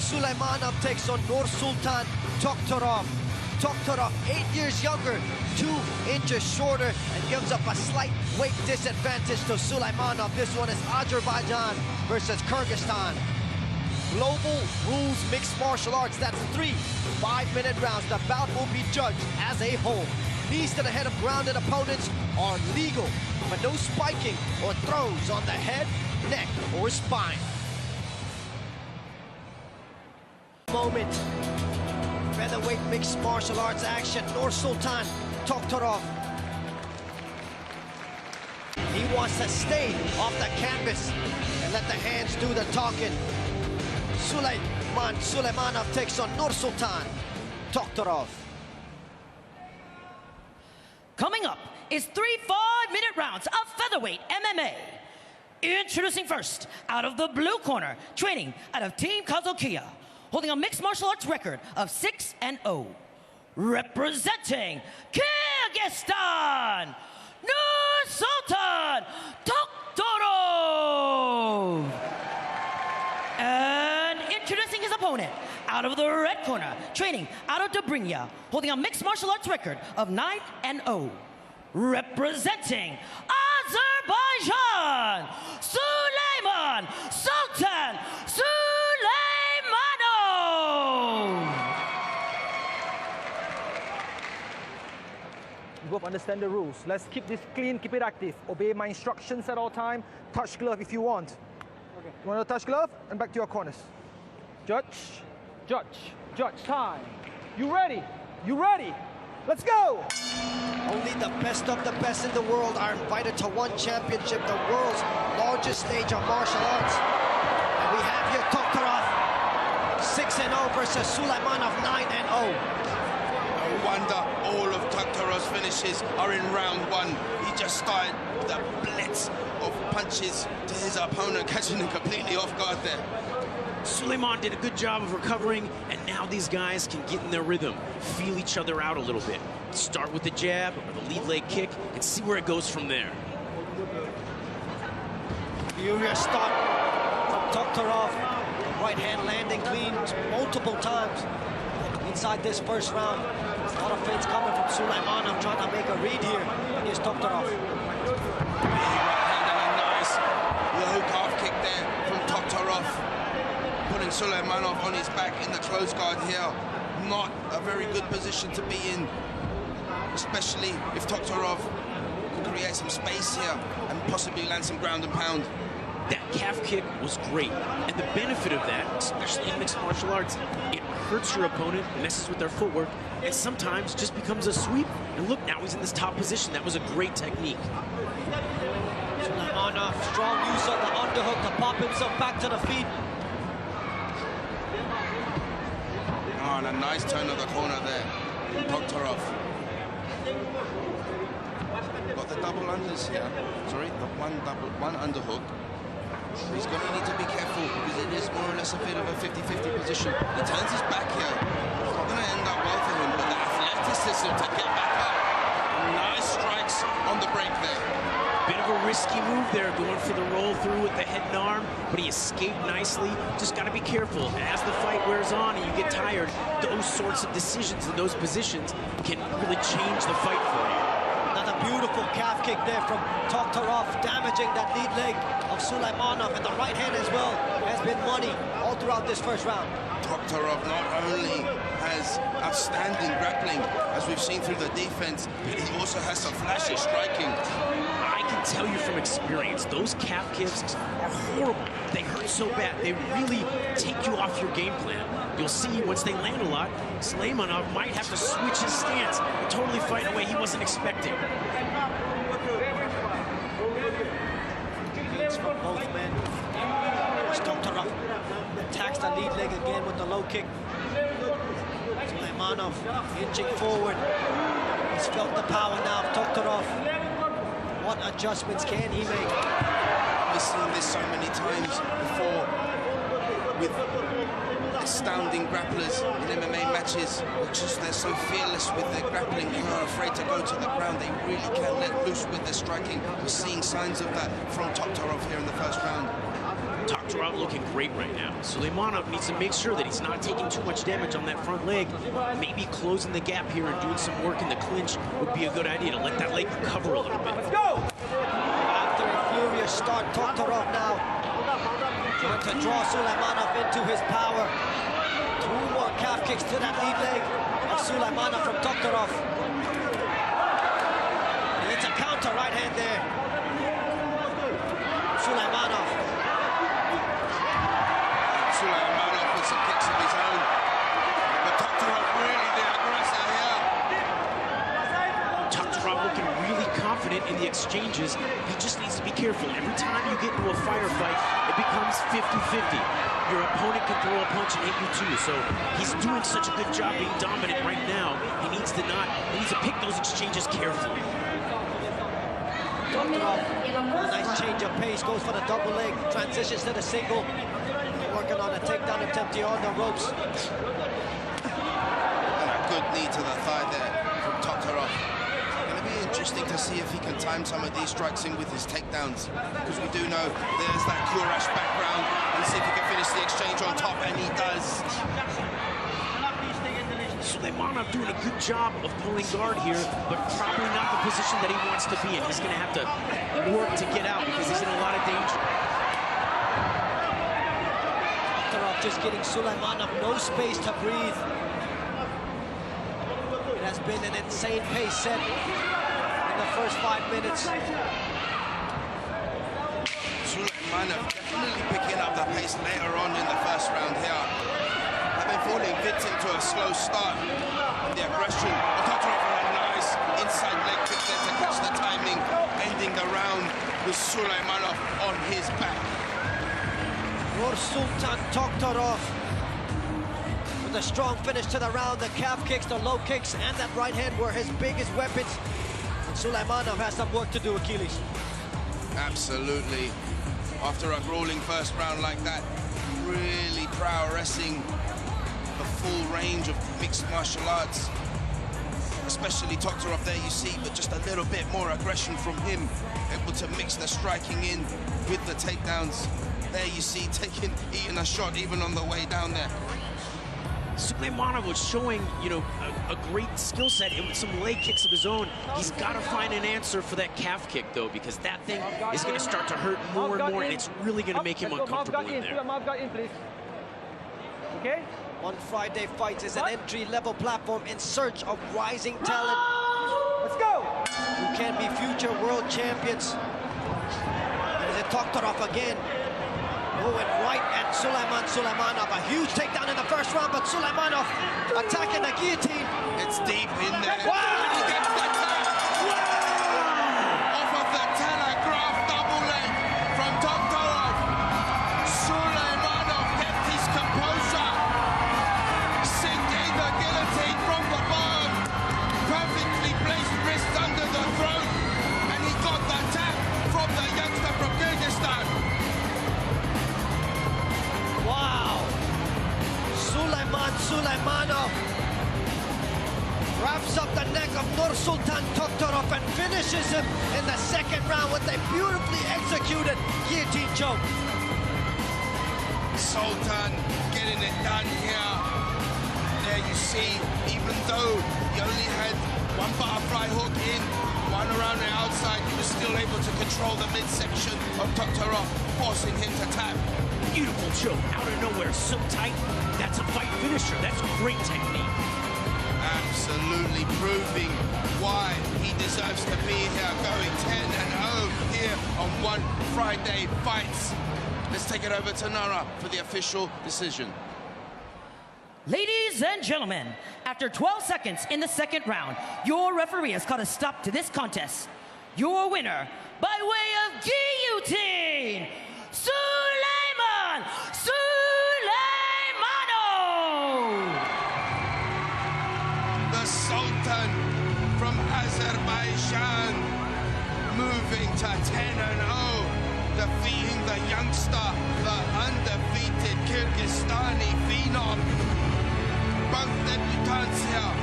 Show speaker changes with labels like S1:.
S1: Suleymanov takes on Nursultan Toktorov. Toktorov, 8 years younger, 2 inches shorter, and gives up a slight weight disadvantage to Suleymanov. This one is Azerbaijan versus Kyrgyzstan. Global rules mixed martial arts. That's 3 5-minute rounds. The bout will be judged as a whole. Knees to the head of grounded opponents are legal, but no spiking or throws on the head, neck, or spine. Moment. Featherweight mixed martial arts action. Nursultan Toktorov. He wants to stay off the canvas and let the hands do the talking. Suleymanov takes on Nursultan Toktorov.
S2: Coming up is 3 5-minute rounds of featherweight MMA. Introducing first, out of the blue corner, training out of Team Kazokia, holding a mixed martial arts record of 6-0. Representing Kyrgyzstan, Nursultan Toktorov. And introducing his opponent, out of the red corner, training out of Dobrynya, holding a mixed martial arts record of 9-0. Representing Azerbaijan, Suleyman Sultan Suleymanov.
S3: You both understand the rules. Let's keep this clean, keep it active. Obey my instructions at all time. Touch glove if you want. Okay. You want to touch glove? And back to your corners. Judge, judge, judge, time. You ready? You ready? Let's go!
S1: Only the best of the best in the world are invited to one championship, the world's largest stage of martial arts. And we have here Toktorov, 6-0 versus Suleymanov, 9-0.
S4: No wonder all of Toktorov's finishes are in round 1. He just started the blitz of punches to his opponent, catching him completely off guard there.
S5: Suleyman did a good job of recovering, and now these guys can get in their rhythm, feel each other out a little bit. Start with the jab or the lead leg kick and see where it goes from there.
S1: Furious start from Toktorov. Right hand landing clean multiple times inside this first round. A lot of feints coming from Suleymanov, trying to make a read here against Toktorov.
S4: Big right hand and a nice low calf kick there from Toktorov. Putting Suleymanov on his back in the close guard here. Not a very good position to be in, especially if Toktorov can create some space here and possibly land some ground and pound.
S5: That calf kick was great, and the benefit of that, especially in mixed martial arts, it hurts your opponent, messes with their footwork, and sometimes just becomes a sweep. And look, now he's in this top position. That was a great technique.
S1: Suleymanov, strong use of the underhook to pop himself back to the feet.
S4: Oh, and a nice turn of the corner there, Toktorov. Got the double unders here. Sorry, the one underhook. He's going to need to be careful because it is more or less a bit of a 50-50 position. He turns his back here. It's not going to end up well for him, but the athleticism to get back up. Nice strikes on the break there.
S5: Bit of a risky move there, going for the roll through with the head and arm, but he escaped nicely. Just got to be careful. As the fight wears on and you get tired, those sorts of decisions in those positions can really change the fight for you.
S1: Another beautiful calf kick there from Toktorov, damaging that lead leg of Suleymanov, and the right hand as well has been money all throughout this first round.
S4: Toktorov not only has outstanding grappling, as we've seen through the defense, but he also has some flashy striking.
S5: I can tell you from experience, those calf kicks are horrible. They hurt so bad. They really take you off your game plan. You'll see once they land a lot, Suleymanov might have to switch his stance and totally fight in a way he wasn't expecting.
S1: Leads from both men. Toktorov attacks the lead leg again with the low kick. Suleymanov inching forward. He's felt the power now of Toktorov. What adjustments can he make?
S4: We've seen this so many times before with astounding grapplers in MMA matches. They're so fearless with their grappling, they're not afraid to go to the ground. They really can let loose with their striking. We're seeing signs of that from Toktorov here in the first round.
S5: Toktorov looking great right now. Suleymanov needs to make sure that he's not taking too much damage on that front leg. Maybe closing the gap here and doing some work in the clinch would be a good idea to let that leg recover a little bit.
S3: Let's go!
S1: After a furious start, Toktorov now trying to draw Suleymanov into his power. 2 more calf kicks to that lead leg of Suleymanov from Toktorov. And it's a counter right hand there. Suleymanov.
S4: Suleymanov with some kicks of his own. But Toktorov really the aggressor here.
S5: Toktorov looking really confident in the exchanges. He just needs to be careful. Every time you get into a firefight, it becomes 50-50. Your opponent can throw a punch and hit you too. So he's doing such a good job being dominant right now. He needs to pick those exchanges carefully.
S1: Toktorov, a nice change of pace, goes for the double leg, transitions to the single, working on a takedown attempt here on the ropes.
S4: And a good knee to the thigh there from Toktorov. Going to be interesting to see if he can time some of these strikes in with his takedowns, because we do know there's that Kurash background, and see if he can finish the exchange on top, and he does.
S5: Suleymanov doing a good job of pulling guard here, but probably not the position that he wants to be in. He's going to have to work to get out because he's in a lot of danger.
S1: Toktorov just getting Suleymanov no space to breathe. It has been an insane pace set in the first 5 minutes.
S4: Suleymanov definitely picking up the pace later on in the first round here. Been falling victim to a slow start. The aggression. Toktorov with a nice inside leg kick there to catch the timing, ending the round with Suleymanov on his back.
S1: Nursultan Toktorov with a strong finish to the round. The calf kicks, the low kicks, and that right hand were his biggest weapons. And Suleymanov has some work to do, Achilles.
S4: Absolutely. After a grueling first round like that, really prowessing the full range of mixed martial arts, especially Toktorov there you see, but just a little bit more aggression from him, able to mix the striking in with the takedowns. There you see, eating a shot even on the way down there.
S5: Suleymanov was showing, you know, a great skill set and with some leg kicks of his own. He's got to find an answer for that calf kick, though, because that thing is going to start to hurt more and more, and it's really going to make him uncomfortable in there.
S3: Okay?
S1: On Friday Fights is an entry-level platform in search of rising talent.
S3: Let's go!
S1: Who can be future world champions. And is it Toktorov again? Going right at Suleymanov. A huge takedown in the first round, but Suleymanov attacking the guillotine.
S4: It's deep in there.
S1: Wow!
S4: He gets the tap. Off of the telegraph double leg from Toktorov. Suleymanov kept his composure. Sinking the guillotine from the bottom. Perfectly placed wrist under the throat. And he got the tap from the youngster from Kyrgyzstan.
S1: Wow! Suleymanov wraps up the neck of Nursultan Toktorov and finishes him in the second round with a beautifully executed guillotine choke.
S4: Sultan getting it done here. There you see, even though he only had one butterfly hook in, one around the outside, he was still able to control the midsection of Toktorov, forcing him to tap.
S5: Beautiful choke out of nowhere, so tight. That's a fight finisher. That's great technique.
S4: Absolutely proving why he deserves to be here, going 10-0 here on One Friday Fights. Let's take it over to Nara for the official decision.
S2: Ladies and gentlemen, after 12 seconds in the second round, your referee has called a stop to this contest. Your winner, by way of guillotine, Suleymanov!
S4: The Sultan from Azerbaijan moving to 10-0, defeating the youngster, the undefeated Kyrgyzstani phenom. Both debutants here